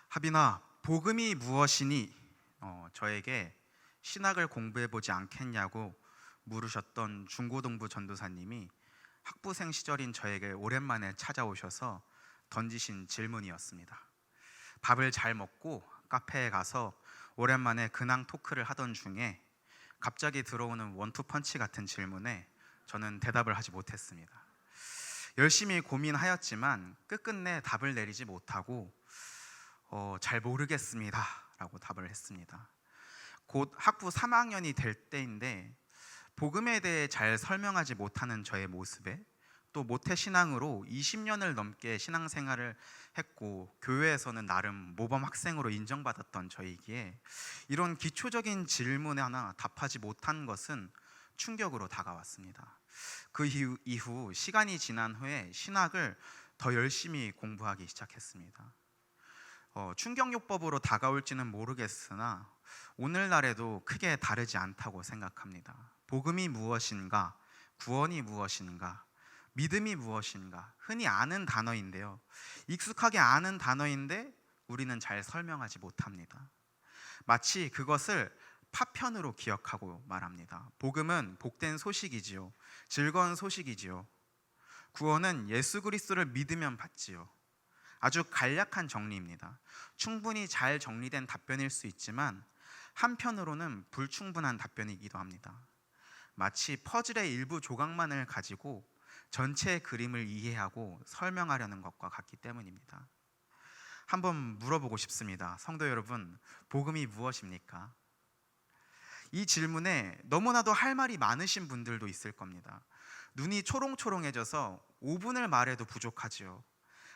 하빈아, 복음이 무엇이니? 저에게 신학을 공부해보지 않겠냐고 물으셨던 중고등부 전도사님이 학부생 시절인 저에게 오랜만에 찾아오셔서 던지신 질문이었습니다. 밥을 잘 먹고 카페에 가서 오랜만에 근황 토크를 하던 중에 갑자기 들어오는 원투펀치 같은 질문에 저는 대답을 하지 못했습니다. 열심히 고민하였지만 끝끝내 답을 내리지 못하고 잘 모르겠습니다 라고 답을 했습니다. 곧 학부 3학년이 될 때인데 복음에 대해 잘 설명하지 못하는 저의 모습에 또 모태신앙으로 20년을 넘게 신앙생활을 했고 교회에서는 나름 모범 학생으로 인정받았던 저이기에 이런 기초적인 질문에 하나 답하지 못한 것은 충격으로 다가왔습니다. 그 이후 시간이 지난 후에 신학을 더 열심히 공부하기 시작했습니다. 충격요법으로 다가올지는 모르겠으나 오늘날에도 크게 다르지 않다고 생각합니다. 복음이 무엇인가, 구원이 무엇인가, 믿음이 무엇인가, 흔히 아는 단어인데요, 익숙하게 아는 단어인데 우리는 잘 설명하지 못합니다. 마치 그것을 파편으로 기억하고 말합니다. 복음은 복된 소식이지요, 즐거운 소식이지요. 구원은 예수 그리스도를 믿으면 받지요. 아주 간략한 정리입니다. 충분히 잘 정리된 답변일 수 있지만 한편으로는 불충분한 답변이기도 합니다. 마치 퍼즐의 일부 조각만을 가지고 전체의 그림을 이해하고 설명하려는 것과 같기 때문입니다. 한번 물어보고 싶습니다. 성도 여러분, 복음이 무엇입니까? 이 질문에 너무나도 할 말이 많으신 분들도 있을 겁니다. 눈이 초롱초롱해져서 5분을 말해도 부족하지요.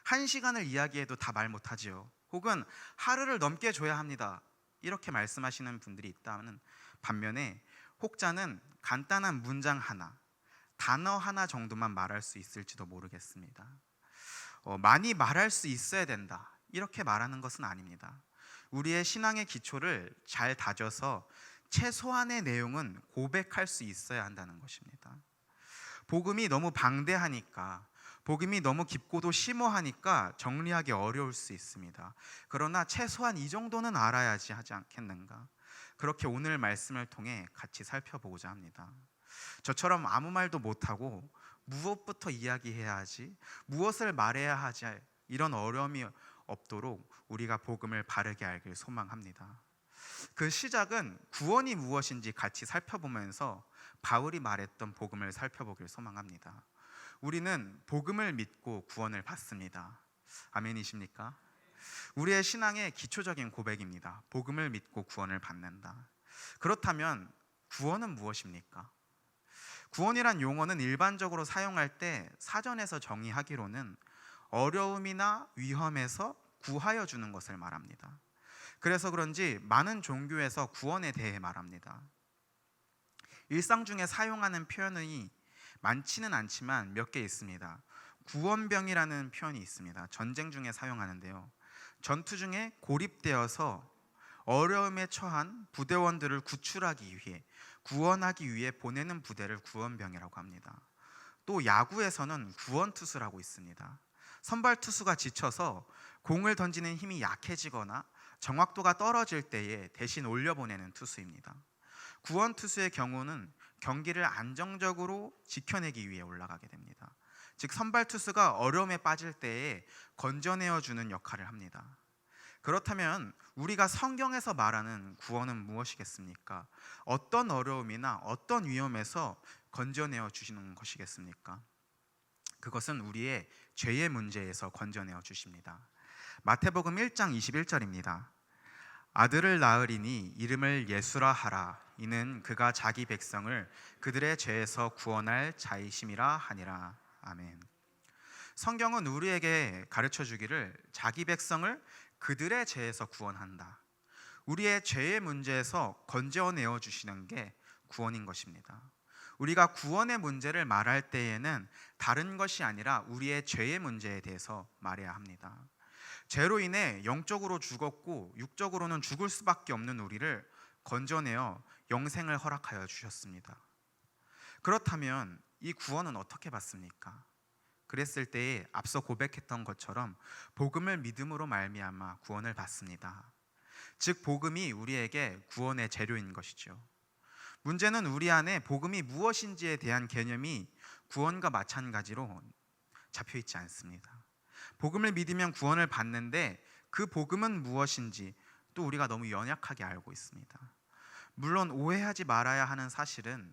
1시간을 이야기해도 다 말 못하지요. 혹은 하루를 넘게 줘야 합니다, 이렇게 말씀하시는 분들이 있다면, 반면에 혹자는 간단한 문장 하나, 단어 하나 정도만 말할 수 있을지도 모르겠습니다. 많이 말할 수 있어야 된다, 이렇게 말하는 것은 아닙니다. 우리의 신앙의 기초를 잘 다져서 최소한의 내용은 고백할 수 있어야 한다는 것입니다. 복음이 너무 방대하니까, 복음이 너무 깊고도 심오하니까 정리하기 어려울 수 있습니다. 그러나 최소한 이 정도는 알아야지 하지 않겠는가? 그렇게 오늘 말씀을 통해 같이 살펴보고자 합니다. 저처럼 아무 말도 못하고 무엇부터 이야기해야 하지, 무엇을 말해야 하지, 이런 어려움이 없도록 우리가 복음을 바르게 알길 소망합니다. 그 시작은 구원이 무엇인지 같이 살펴보면서 바울이 말했던 복음을 살펴보길 소망합니다. 우리는 복음을 믿고 구원을 받습니다. 아멘이십니까? 우리의 신앙의 기초적인 고백입니다. 복음을 믿고 구원을 받는다. 그렇다면 구원은 무엇입니까? 구원이란 용어는 일반적으로 사용할 때 사전에서 정의하기로는 어려움이나 위험에서 구하여 주는 것을 말합니다. 그래서 그런지 많은 종교에서 구원에 대해 말합니다. 일상 중에 사용하는 표현이 많지는 않지만 몇 개 있습니다. 구원병이라는 표현이 있습니다. 전쟁 중에 사용하는데요, 전투 중에 고립되어서 어려움에 처한 부대원들을 구출하기 위해, 구원하기 위해 보내는 부대를 구원병이라고 합니다. 또 야구에서는 구원투수라고 있습니다. 선발투수가 지쳐서 공을 던지는 힘이 약해지거나 정확도가 떨어질 때에 대신 올려보내는 투수입니다. 구원투수의 경우는 경기를 안정적으로 지켜내기 위해 올라가게 됩니다. 즉 선발투수가 어려움에 빠질 때에 건져내어주는 역할을 합니다. 그렇다면 우리가 성경에서 말하는 구원은 무엇이겠습니까? 어떤 어려움이나 어떤 위험에서 건져내어 주시는 것이겠습니까? 그것은 우리의 죄의 문제에서 건져내어 주십니다. 마태복음 1장 21절입니다. 아들을 낳으리니 이름을 예수라 하라. 이는 그가 자기 백성을 그들의 죄에서 구원할 자이심이라 하니라. 아멘. 성경은 우리에게 가르쳐 주기를 자기 백성을 그들의 죄에서 구원한다, 우리의 죄의 문제에서 건져내어 주시는 게 구원인 것입니다. 우리가 구원의 문제를 말할 때에는 다른 것이 아니라 우리의 죄의 문제에 대해서 말해야 합니다. 죄로 인해 영적으로 죽었고 육적으로는 죽을 수밖에 없는 우리를 건져내어 영생을 허락하여 주셨습니다. 그렇다면 이 구원은 어떻게 받습니까? 그랬을 때에 앞서 고백했던 것처럼 복음을 믿음으로 말미암아 구원을 받습니다. 즉 복음이 우리에게 구원의 재료인 것이죠. 문제는 우리 안에 복음이 무엇인지에 대한 개념이 구원과 마찬가지로 잡혀 있지 않습니다. 복음을 믿으면 구원을 받는데 그 복음은 무엇인지 또 우리가 너무 연약하게 알고 있습니다. 물론 오해하지 말아야 하는 사실은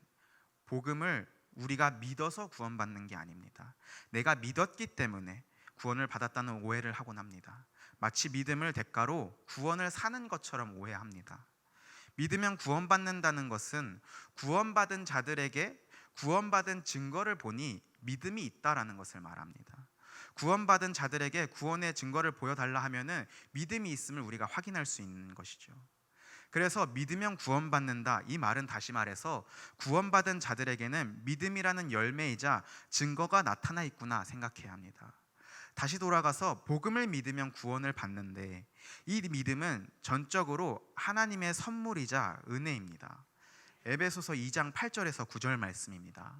복음을 우리가 믿어서 구원받는 게 아닙니다. 내가 믿었기 때문에 구원을 받았다는 오해를 하곤 합니다. 마치 믿음을 대가로 구원을 사는 것처럼 오해합니다. 믿으면 구원받는다는 것은 구원받은 자들에게 구원받은 증거를 보니 믿음이 있다라는 것을 말합니다. 구원받은 자들에게 구원의 증거를 보여달라 하면은 믿음이 있음을 우리가 확인할 수 있는 것이죠. 그래서 믿으면 구원받는다, 이 말은 다시 말해서 구원받은 자들에게는 믿음이라는 열매이자 증거가 나타나 있구나 생각해야 합니다. 다시 돌아가서 복음을 믿으면 구원을 받는데 이 믿음은 전적으로 하나님의 선물이자 은혜입니다. 에베소서 2장 8절에서 9절 말씀입니다.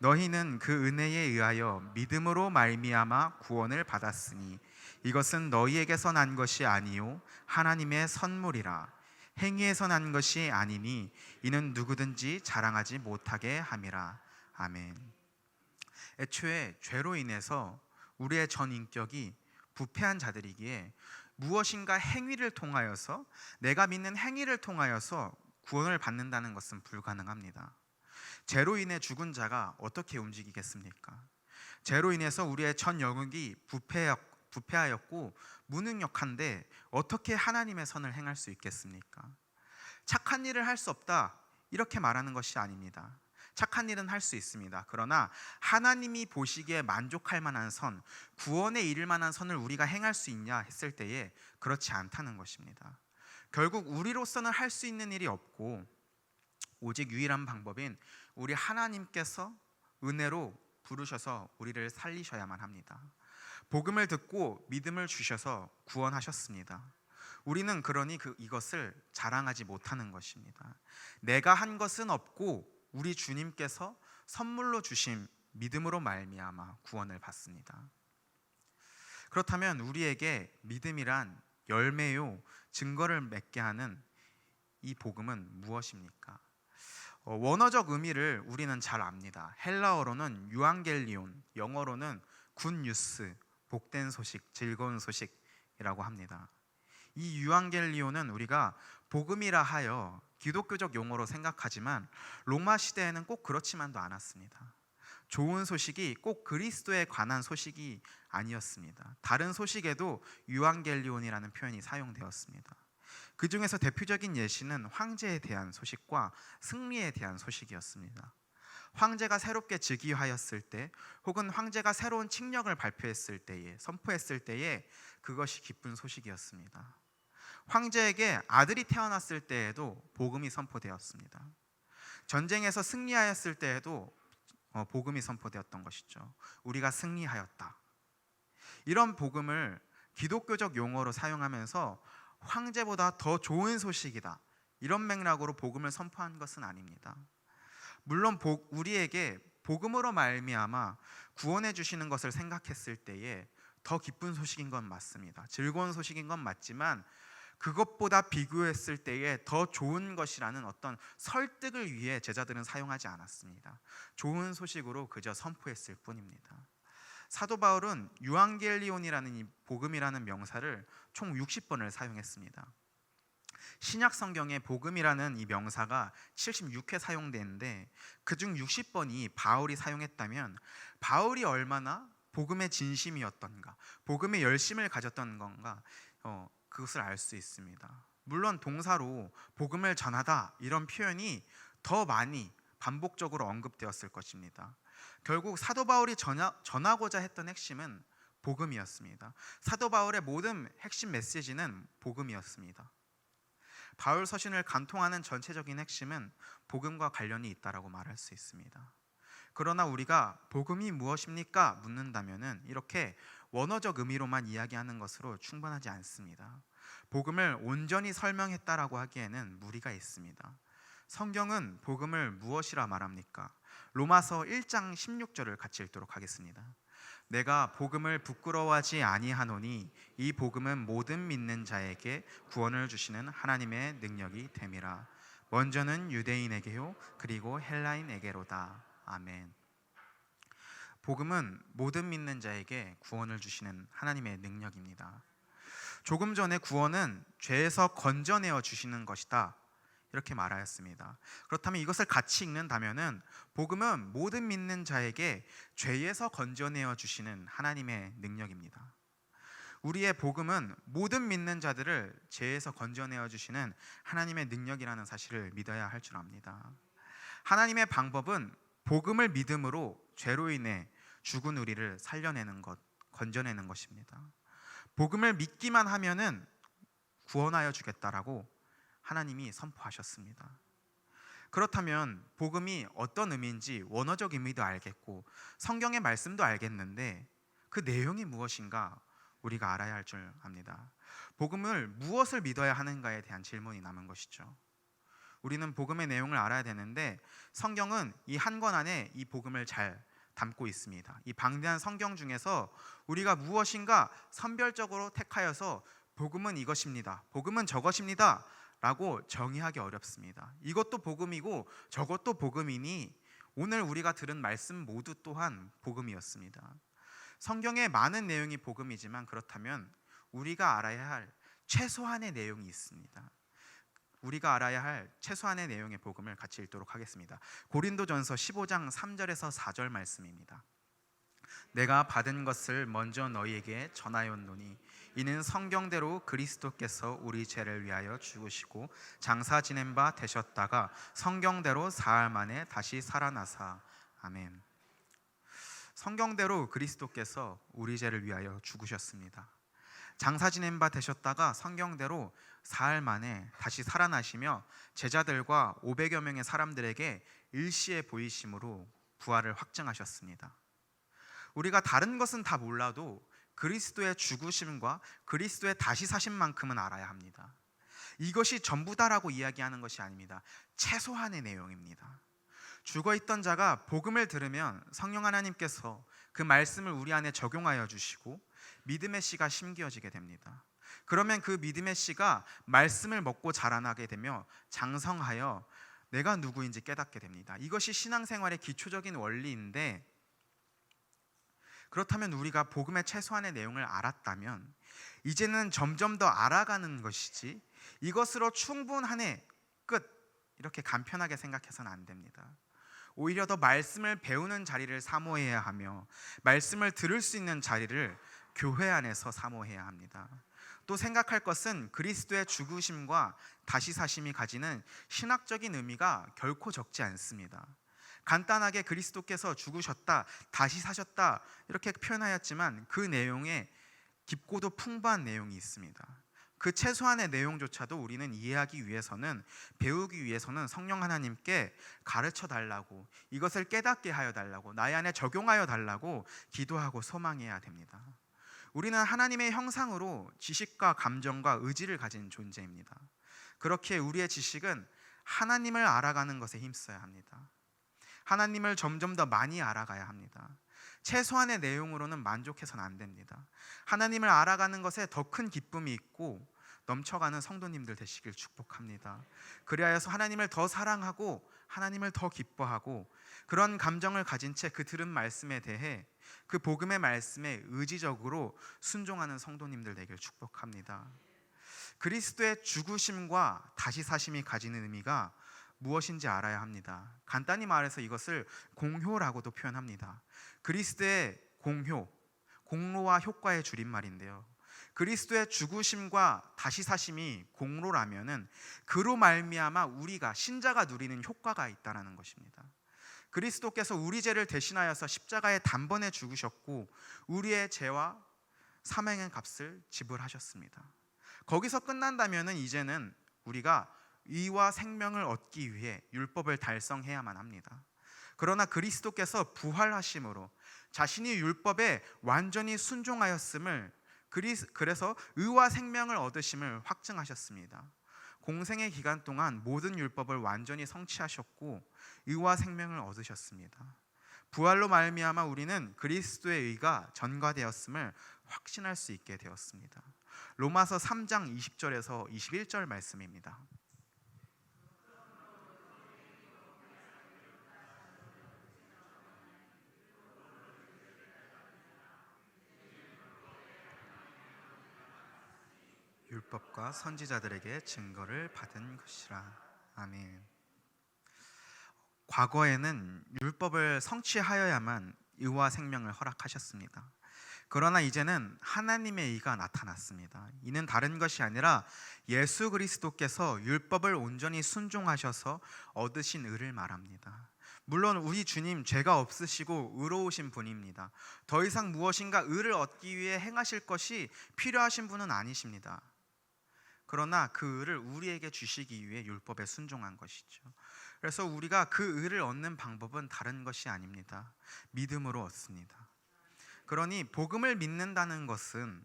너희는 그 은혜에 의하여 믿음으로 말미암아 구원을 받았으니 이것은 너희에게서 난 것이 아니요 하나님의 선물이라. 행위에서 난 것이 아니니 이는 누구든지 자랑하지 못하게 함이라. 아멘. 애초에 죄로 인해서 우리의 전 인격이 부패한 자들이기에 무엇인가 행위를 통하여서, 내가 믿는 행위를 통하여서 구원을 받는다는 것은 불가능합니다. 죄로 인해 죽은 자가 어떻게 움직이겠습니까? 죄로 인해서 우리의 전 영역이 부패하였고 무능력한데 어떻게 하나님의 선을 행할 수 있겠습니까? 착한 일을 할 수 없다, 이렇게 말하는 것이 아닙니다. 착한 일은 할 수 있습니다. 그러나 하나님이 보시기에 만족할 만한 선, 구원에 이를 만한 선을 우리가 행할 수 있냐 했을 때에 그렇지 않다는 것입니다. 결국 우리로서는 할 수 있는 일이 없고 오직 유일한 방법인 우리 하나님께서 은혜로 부르셔서 우리를 살리셔야만 합니다. 복음을 듣고 믿음을 주셔서 구원하셨습니다. 우리는 그러니 이것을 자랑하지 못하는 것입니다. 내가 한 것은 없고 우리 주님께서 선물로 주신 믿음으로 말미암아 구원을 받습니다. 그렇다면 우리에게 믿음이란 열매요 증거를 맺게 하는 이 복음은 무엇입니까? 원어적 의미를 우리는 잘 압니다. 헬라어로는 유앙겔리온, 영어로는 굿뉴스, 복된 소식, 즐거운 소식이라고 합니다. 이 유앙겔리온은 우리가 복음이라 하여 기독교적 용어로 생각하지만 로마 시대에는 꼭 그렇지만도 않았습니다. 좋은 소식이 꼭 그리스도에 관한 소식이 아니었습니다. 다른 소식에도 유앙겔리온이라는 표현이 사용되었습니다. 그 중에서 대표적인 예시는 황제에 대한 소식과 승리에 대한 소식이었습니다. 황제가 새롭게 즉위하였을 때, 혹은 황제가 새로운 칙령을 발표했을 때에, 선포했을 때에 그것이 기쁜 소식이었습니다. 황제에게 아들이 태어났을 때에도 복음이 선포되었습니다. 전쟁에서 승리하였을 때에도 복음이 선포되었던 것이죠. 우리가 승리하였다. 이런 복음을 기독교적 용어로 사용하면서 황제보다 더 좋은 소식이다, 이런 맥락으로 복음을 선포한 것은 아닙니다. 물론 우리에게 복음으로 말미암아 구원해 주시는 것을 생각했을 때에 더 기쁜 소식인 건 맞습니다. 즐거운 소식인 건 맞지만 그것보다 비교했을 때에 더 좋은 것이라는 어떤 설득을 위해 제자들은 사용하지 않았습니다. 좋은 소식으로 그저 선포했을 뿐입니다. 사도 바울은 유앙겔리온이라는 이 복음이라는 명사를 총 60번을 사용했습니다. 신약 성경에 복음이라는 이 명사가 76회 사용되는데 그중 60번이 바울이 사용했다면 바울이 얼마나 복음의 진심이었던가, 복음의 열심을 가졌던 건가, 그것을 알 수 있습니다. 물론 동사로 복음을 전하다 이런 표현이 더 많이 반복적으로 언급되었을 것입니다. 결국 사도 바울이 전하고자 했던 핵심은 복음이었습니다. 사도 바울의 모든 핵심 메시지는 복음이었습니다. 바울 서신을 간통하는 전체적인 핵심은 복음과 관련이 있다라고 말할 수 있습니다. 그러나 우리가 복음이 무엇입니까? 묻는다면은 이렇게 원어적 의미로만 이야기하는 것으로 충분하지 않습니다. 복음을 온전히 설명했다라고 하기에는 무리가 있습니다. 성경은 복음을 무엇이라 말합니까? 로마서 1장 16절을 같이 읽도록 하겠습니다. 내가 복음을 부끄러워하지 아니하노니 이 복음은 모든 믿는 자에게 구원을 주시는 하나님의 능력이 됨이라. 먼저는 유대인에게요 그리고 헬라인에게로다. 아멘. 복음은 모든 믿는 자에게 구원을 주시는 하나님의 능력입니다. 조금 전에 구원은 죄에서 건져내어 주시는 것이다, 이렇게 말하였습니다. 그렇다면 이것을 같이 읽는다면은 복음은 모든 믿는 자에게 죄에서 건져내어 주시는 하나님의 능력입니다. 우리의 복음은 모든 믿는 자들을 죄에서 건져내어 주시는 하나님의 능력이라는 사실을 믿어야 할 줄 압니다. 하나님의 방법은 복음을 믿음으로 죄로 인해 죽은 우리를 살려내는 것, 건져내는 것입니다. 복음을 믿기만 하면은 구원하여 주겠다라고 하나님이 선포하셨습니다. 그렇다면 복음이 어떤 의미인지 원어적 의미도 알겠고 성경의 말씀도 알겠는데 그 내용이 무엇인가 우리가 알아야 할 줄 압니다. 복음을 무엇을 믿어야 하는가에 대한 질문이 남은 것이죠. 우리는 복음의 내용을 알아야 되는데 성경은 이 한 권 안에 이 복음을 잘 담고 있습니다. 이 방대한 성경 중에서 우리가 무엇인가 선별적으로 택하여서 복음은 이것입니다, 복음은 저것입니다 라고 정의하기 어렵습니다. 이것도 복음이고 저것도 복음이니 오늘 우리가 들은 말씀 모두 또한 복음이었습니다. 성경의 많은 내용이 복음이지만 그렇다면 우리가 알아야 할 최소한의 내용이 있습니다. 우리가 알아야 할 최소한의 내용의 복음을 같이 읽도록 하겠습니다. 고린도전서 15장 3절에서 4절 말씀입니다. 내가 받은 것을 먼저 너희에게 전하였노니 이는 성경대로 그리스도께서 우리 죄를 위하여 죽으시고 장사 지낸 바 되셨다가 성경대로 사흘 만에 다시 살아나사. 아멘. 성경대로 그리스도께서 우리 죄를 위하여 죽으셨습니다. 장사 지낸 바 되셨다가 성경대로 사흘 만에 다시 살아나시며 제자들과 500여 명의 사람들에게 일시에 보이심으로 부활을 확증하셨습니다. 우리가 다른 것은 다 몰라도 그리스도의 죽으심과 그리스도의 다시 사심만큼은 알아야 합니다. 이것이 전부다라고 이야기하는 것이 아닙니다. 최소한의 내용입니다. 죽어있던 자가 복음을 들으면 성령 하나님께서 그 말씀을 우리 안에 적용하여 주시고 믿음의 씨가 심기어지게 됩니다. 그러면 그 믿음의 씨가 말씀을 먹고 자라나게 되며 장성하여 내가 누구인지 깨닫게 됩니다. 이것이 신앙생활의 기초적인 원리인데, 그렇다면 우리가 복음의 최소한의 내용을 알았다면 이제는 점점 더 알아가는 것이지 이것으로 충분하네, 끝, 이렇게 간편하게 생각해서는 안 됩니다. 오히려 더 말씀을 배우는 자리를 사모해야 하며 말씀을 들을 수 있는 자리를 교회 안에서 사모해야 합니다. 또 생각할 것은 그리스도의 죽으심과 다시 사심이 가지는 신학적인 의미가 결코 적지 않습니다. 간단하게 그리스도께서 죽으셨다, 다시 사셨다 이렇게 표현하였지만 그 내용에 깊고도 풍부한 내용이 있습니다. 그 최소한의 내용조차도 우리는 이해하기 위해서는, 배우기 위해서는 성령 하나님께 가르쳐 달라고, 이것을 깨닫게 하여 달라고, 나의 안에 적용하여 달라고 기도하고 소망해야 됩니다. 우리는 하나님의 형상으로 지식과 감정과 의지를 가진 존재입니다. 그렇게 우리의 지식은 하나님을 알아가는 것에 힘써야 합니다. 하나님을 점점 더 많이 알아가야 합니다. 최소한의 내용으로는 만족해서는 안 됩니다. 하나님을 알아가는 것에 더 큰 기쁨이 있고 넘쳐가는 성도님들 되시길 축복합니다. 그리하여서 하나님을 더 사랑하고 하나님을 더 기뻐하고 그런 감정을 가진 채 그 들은 말씀에 대해 그 복음의 말씀에 의지적으로 순종하는 성도님들 되길 축복합니다. 그리스도의 죽으심과 다시 사심이 가지는 의미가 무엇인지 알아야 합니다. 간단히 말해서 이것을 공효라고도 표현합니다. 그리스도의 공효, 공로와 효과의 줄임말인데요. 그리스도의 죽으심과 다시 사심이 공로라면은 그로 말미암아 우리가 신자가 누리는 효과가 있다는 것입니다. 그리스도께서 우리 죄를 대신하여서 십자가에 단번에 죽으셨고 우리의 죄와 사망의 값을 지불하셨습니다. 거기서 끝난다면은 이제는 우리가 의와 생명을 얻기 위해 율법을 달성해야만 합니다. 그러나 그리스도께서 부활하심으로 자신이 율법에 완전히 순종하였음을, 그래서 의와 생명을 얻으심을 확증하셨습니다. 공생의 기간 동안 모든 율법을 완전히 성취하셨고 의와 생명을 얻으셨습니다. 부활로 말미암아 우리는 그리스도의 의가 전가되었음을 확신할 수 있게 되었습니다. 로마서 3장 20절에서 21절 말씀입니다. 율법과 선지자들에게 증거를 받은 것이라. 아멘. 과거에는 율법을 성취하여야만 의와 생명을 허락하셨습니다. 그러나 이제는 하나님의 의가 나타났습니다. 이는 다른 것이 아니라 예수 그리스도께서 율법을 온전히 순종하셔서 얻으신 의를 말합니다. 물론 우리 주님 죄가 없으시고 의로우신 분입니다. 더 이상 무엇인가 의를 얻기 위해 행하실 것이 필요하신 분은 아니십니다. 그러나 그 의를 우리에게 주시기 위해 율법에 순종한 것이죠. 그래서 우리가 그 의를 얻는 방법은 다른 것이 아닙니다. 믿음으로 얻습니다. 그러니 복음을 믿는다는 것은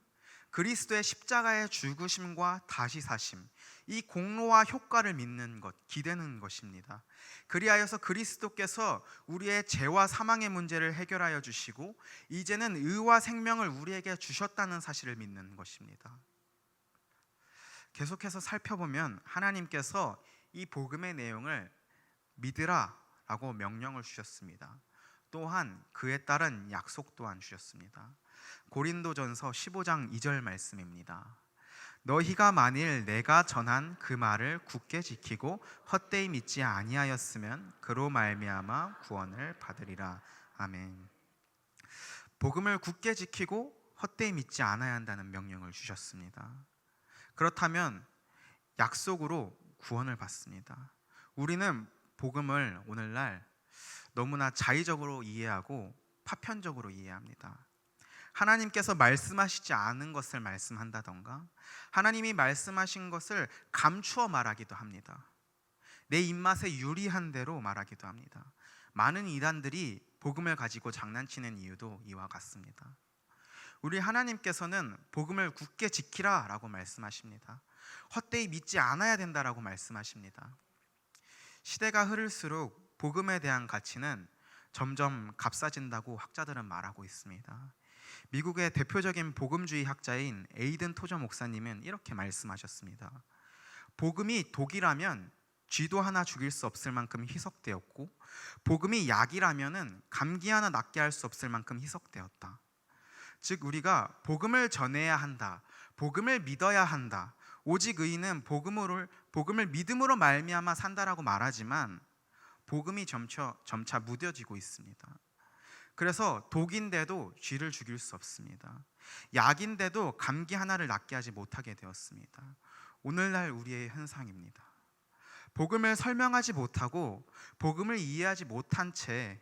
그리스도의 십자가의 죽으심과 다시 사심, 이 공로와 효과를 믿는 것, 기대는 것입니다. 그리하여서 그리스도께서 우리의 죄와 사망의 문제를 해결하여 주시고 이제는 의와 생명을 우리에게 주셨다는 사실을 믿는 것입니다. 계속해서 살펴보면 하나님께서 이 복음의 내용을 믿으라 라고 명령을 주셨습니다. 또한 그에 따른 약속 또한 주셨습니다. 고린도전서 15장 2절 말씀입니다. 너희가 만일 내가 전한 그 말을 굳게 지키고 헛되이 믿지 아니하였으면 그로 말미암아 구원을 받으리라. 아멘. 복음을 굳게 지키고 헛되이 믿지 않아야 한다는 명령을 주셨습니다. 그렇다면 약속으로 구원을 받습니다. 우리는 복음을 오늘날 너무나 자의적으로 이해하고 파편적으로 이해합니다. 하나님께서 말씀하시지 않은 것을 말씀한다던가 하나님이 말씀하신 것을 감추어 말하기도 합니다. 내 입맛에 유리한 대로 말하기도 합니다. 많은 이단들이 복음을 가지고 장난치는 이유도 이와 같습니다. 우리 하나님께서는 복음을 굳게 지키라 라고 말씀하십니다. 헛되이 믿지 않아야 된다라고 말씀하십니다. 시대가 흐를수록 복음에 대한 가치는 점점 값싸진다고 학자들은 말하고 있습니다. 미국의 대표적인 복음주의 학자인 에이든 토저 목사님은 이렇게 말씀하셨습니다. 복음이 독이라면 쥐도 하나 죽일 수 없을 만큼 희석되었고 복음이 약이라면 감기 하나 낫게 할 수 없을 만큼 희석되었다. 즉 우리가 복음을 전해야 한다. 복음을 믿어야 한다. 오직 의인은 복음을 믿음으로 말미암아 산다라고 말하지만 복음이 점차 무뎌지고 있습니다. 그래서 독인데도 쥐를 죽일 수 없습니다. 약인데도 감기 하나를 낫게 하지 못하게 되었습니다. 오늘날 우리의 현상입니다. 복음을 설명하지 못하고 복음을 이해하지 못한 채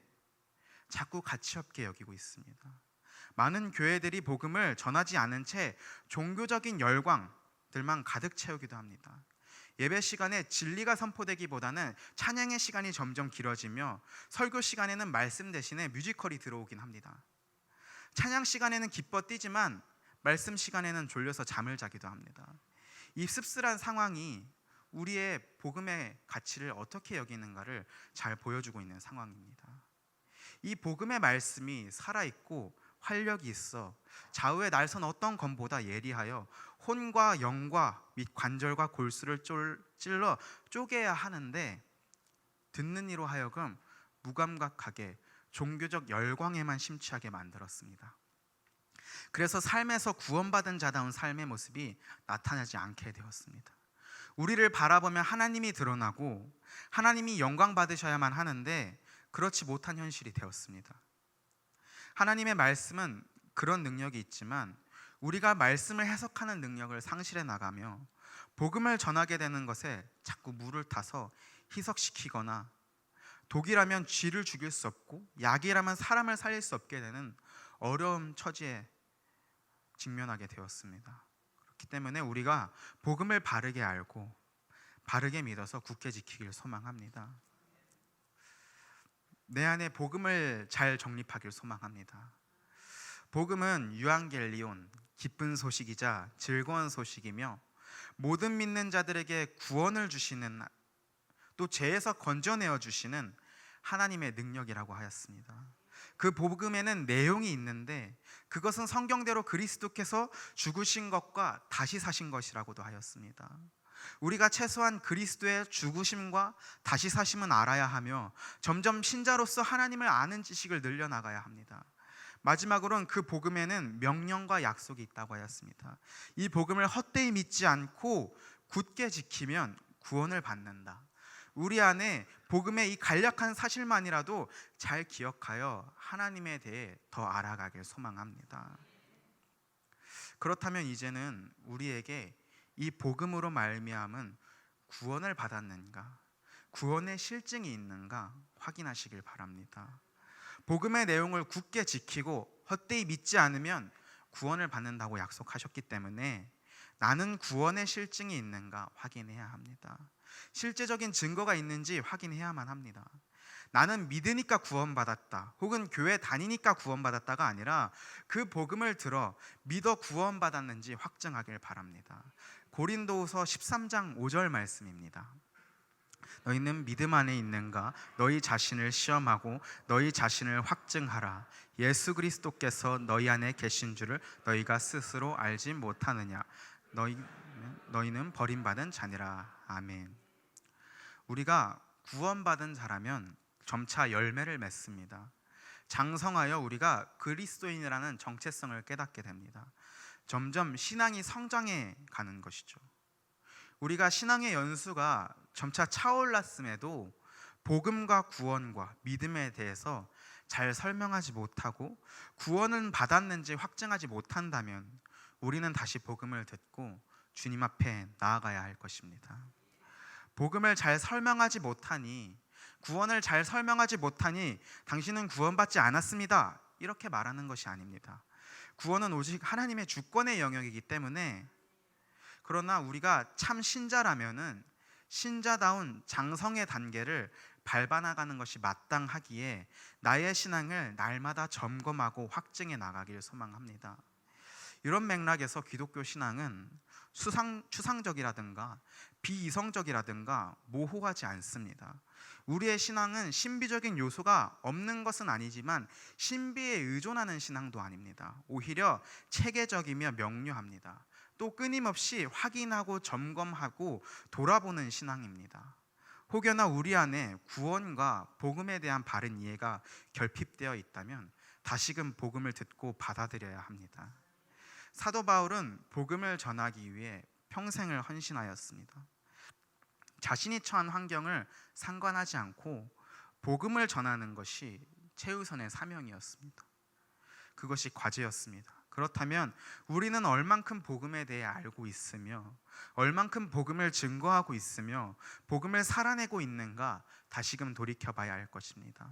자꾸 가치 없게 여기고 있습니다. 많은 교회들이 복음을 전하지 않은 채 종교적인 열광들만 가득 채우기도 합니다. 예배 시간에 진리가 선포되기보다는 찬양의 시간이 점점 길어지며 설교 시간에는 말씀 대신에 뮤지컬이 들어오긴 합니다. 찬양 시간에는 기뻐 뛰지만 말씀 시간에는 졸려서 잠을 자기도 합니다. 이 씁쓸한 상황이 우리의 복음의 가치를 어떻게 여기는가를 잘 보여주고 있는 상황입니다. 이 복음의 말씀이 살아있고 활력이 있어 좌우의 날선 어떤 검보다 예리하여 혼과 영과 및 관절과 골수를 찔러 쪼개야 하는데 듣는 이로 하여금 무감각하게 종교적 열광에만 심취하게 만들었습니다. 그래서 삶에서 구원받은 자다운 삶의 모습이 나타나지 않게 되었습니다. 우리를 바라보면 하나님이 드러나고 하나님이 영광 받으셔야만 하는데 그렇지 못한 현실이 되었습니다. 하나님의 말씀은 그런 능력이 있지만 우리가 말씀을 해석하는 능력을 상실해 나가며 복음을 전하게 되는 것에 자꾸 물을 타서 희석시키거나 독이라면 쥐를 죽일 수 없고 약이라면 사람을 살릴 수 없게 되는 어려운 처지에 직면하게 되었습니다. 그렇기 때문에 우리가 복음을 바르게 알고 바르게 믿어서 굳게 지키길 소망합니다. 내 안에 복음을 잘 정립하길 소망합니다. 복음은 유앙겔리온, 기쁜 소식이자 즐거운 소식이며 모든 믿는 자들에게 구원을 주시는, 또 죄에서 건져내어 주시는 하나님의 능력이라고 하였습니다. 그 복음에는 내용이 있는데 그것은 성경대로 그리스도께서 죽으신 것과 다시 사신 것이라고도 하였습니다. 우리가 최소한 그리스도의 죽으심과 다시 사심은 알아야 하며 점점 신자로서 하나님을 아는 지식을 늘려나가야 합니다. 마지막으로는 그 복음에는 명령과 약속이 있다고 하였습니다. 이 복음을 헛되이 믿지 않고 굳게 지키면 구원을 받는다. 우리 안에 복음의 이 간략한 사실만이라도 잘 기억하여 하나님에 대해 더 알아가길 소망합니다. 그렇다면 이제는 우리에게 이 복음으로 말미암은 구원을 받았는가, 구원의 실증이 있는가 확인하시길 바랍니다. 복음의 내용을 굳게 지키고 헛되이 믿지 않으면 구원을 받는다고 약속하셨기 때문에 나는 구원의 실증이 있는가 확인해야 합니다. 실제적인 증거가 있는지 확인해야만 합니다. 나는 믿으니까 구원받았다, 혹은 교회 다니니까 구원받았다가 아니라 그 복음을 들어 믿어 구원받았는지 확증하길 바랍니다. 고린도후서 13장 5절 말씀입니다. 너희는 믿음 안에 있는가? 너희 자신을 시험하고 너희 자신을 확증하라. 예수 그리스도께서 너희 안에 계신 줄을 너희가 스스로 알지 못하느냐? 너희는 버림받은 자니라. 아멘. 우리가 구원받은 자라면 점차 열매를 맺습니다. 장성하여 우리가 그리스도인이라는 정체성을 깨닫게 됩니다. 점점 신앙이 성장해 가는 것이죠. 우리가 신앙의 연수가 점차 차올랐음에도 복음과 구원과 믿음에 대해서 잘 설명하지 못하고 구원은 받았는지 확증하지 못한다면 우리는 다시 복음을 듣고 주님 앞에 나아가야 할 것입니다. 복음을 잘 설명하지 못하니, 구원을 잘 설명하지 못하니 당신은 구원받지 않았습니다, 이렇게 말하는 것이 아닙니다. 구원은 오직 하나님의 주권의 영역이기 때문에, 그러나 우리가 참 신자라면은 신자다운 장성의 단계를 밟아나가는 것이 마땅하기에 나의 신앙을 날마다 점검하고 확증해 나가길 소망합니다. 이런 맥락에서 기독교 신앙은 추상적이라든가 비이성적이라든가 모호하지 않습니다. 우리의 신앙은 신비적인 요소가 없는 것은 아니지만 신비에 의존하는 신앙도 아닙니다. 오히려 체계적이며 명료합니다. 또 끊임없이 확인하고 점검하고 돌아보는 신앙입니다. 혹여나 우리 안에 구원과 복음에 대한 바른 이해가 결핍되어 있다면 다시금 복음을 듣고 받아들여야 합니다. 사도 바울은 복음을 전하기 위해 평생을 헌신하였습니다. 자신이 처한 환경을 상관하지 않고 복음을 전하는 것이 최우선의 사명이었습니다. 그것이 과제였습니다. 그렇다면 우리는 얼만큼 복음에 대해 알고 있으며 얼만큼 복음을 증거하고 있으며 복음을 살아내고 있는가 다시금 돌이켜봐야 할 것입니다.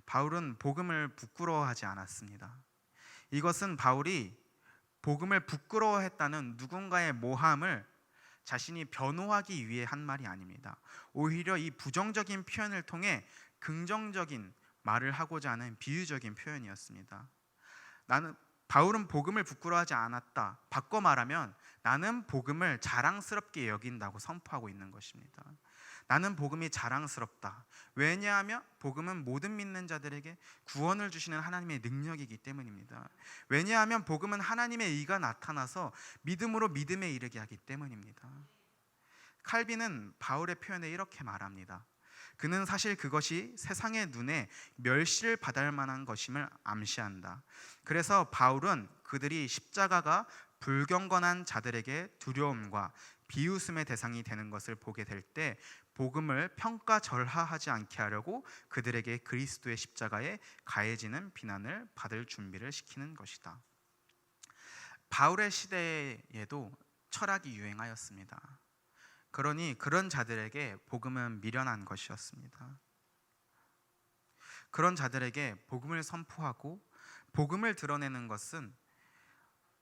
바울은 복음을 부끄러워하지 않았습니다. 이것은 바울이 복음을 부끄러워했다는 누군가의 모함을 자신이 변호하기 위해 한 말이 아닙니다. 오히려 이 부정적인 표현을 통해 긍정적인 말을 하고자 하는 비유적인 표현이었습니다. 바울은 복음을 부끄러워하지 않았다. 바꿔 말하면 나는 복음을 자랑스럽게 여긴다고 선포하고 있는 것입니다. 나는 복음이 자랑스럽다. 왜냐하면 복음은 모든 믿는 자들에게 구원을 주시는 하나님의 능력이기 때문입니다. 왜냐하면 복음은 하나님의 의가 나타나서 믿음으로 믿음에 이르게 하기 때문입니다. 칼빈은 바울의 표현에 이렇게 말합니다. 그는 사실 그것이 세상의 눈에 멸시를 받을 만한 것임을 암시한다. 그래서 바울은 그들이 십자가가 불경건한 자들에게 두려움과 비웃음의 대상이 되는 것을 보게 될 때 복음을 평가절하하지 않게 하려고 그들에게 그리스도의 십자가에 가해지는 비난을 받을 준비를 시키는 것이다. 바울의 시대에도 철학이 유행하였습니다. 그러니 그런 자들에게 복음은 미련한 것이었습니다. 그런 자들에게 복음을 선포하고 복음을 드러내는 것은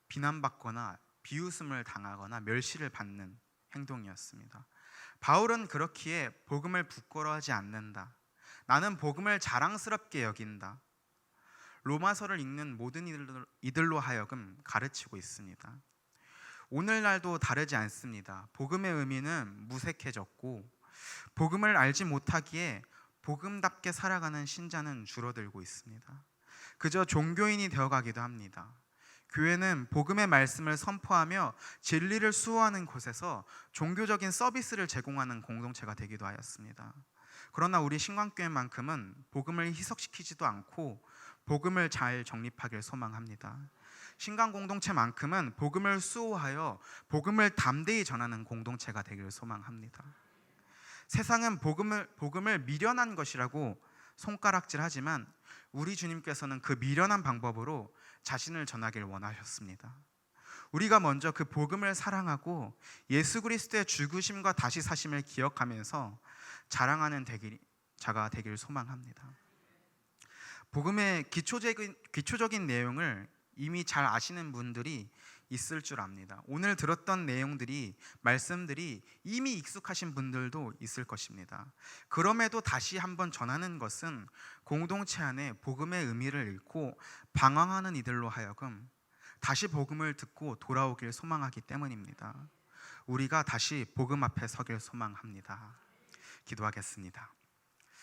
비난받거나 비웃음을 당하거나 멸시를 받는 행동이었습니다. 바울은 그렇기에 복음을 부끄러워하지 않는다. 나는 복음을 자랑스럽게 여긴다. 로마서를 읽는 모든 이들로 하여금 가르치고 있습니다. 오늘날도 다르지 않습니다. 복음의 의미는 무색해졌고 복음을 알지 못하기에 복음답게 살아가는 신자는 줄어들고 있습니다. 그저 종교인이 되어가기도 합니다. 교회는 복음의 말씀을 선포하며 진리를 수호하는 곳에서 종교적인 서비스를 제공하는 공동체가 되기도 하였습니다. 그러나 우리 신광교회만큼은 복음을 희석시키지도 않고 복음을 잘 정립하길 소망합니다. 신강 공동체만큼은 복음을 수호하여 복음을 담대히 전하는 공동체가 되기를 소망합니다. 세상은 복음을 미련한 것이라고 손가락질하지만 우리 주님께서는 그 미련한 방법으로 자신을 전하길 원하셨습니다. 우리가 먼저 그 복음을 사랑하고 예수 그리스도의 죽으심과 다시 사심을 기억하면서 자랑하는 자가 되길 소망합니다. 복음의 기초적인 내용을 이미 잘 아시는 분들이 있을 줄 압니다. 오늘 들었던 말씀들이 이미 익숙하신 분들도 있을 것입니다. 그럼에도 다시 한번 전하는 것은 공동체 안에 복음의 의미를 잃고 방황하는 이들로 하여금 다시 복음을 듣고 돌아오길 소망하기 때문입니다. 우리가 다시 복음 앞에 서길 소망합니다. 기도하겠습니다.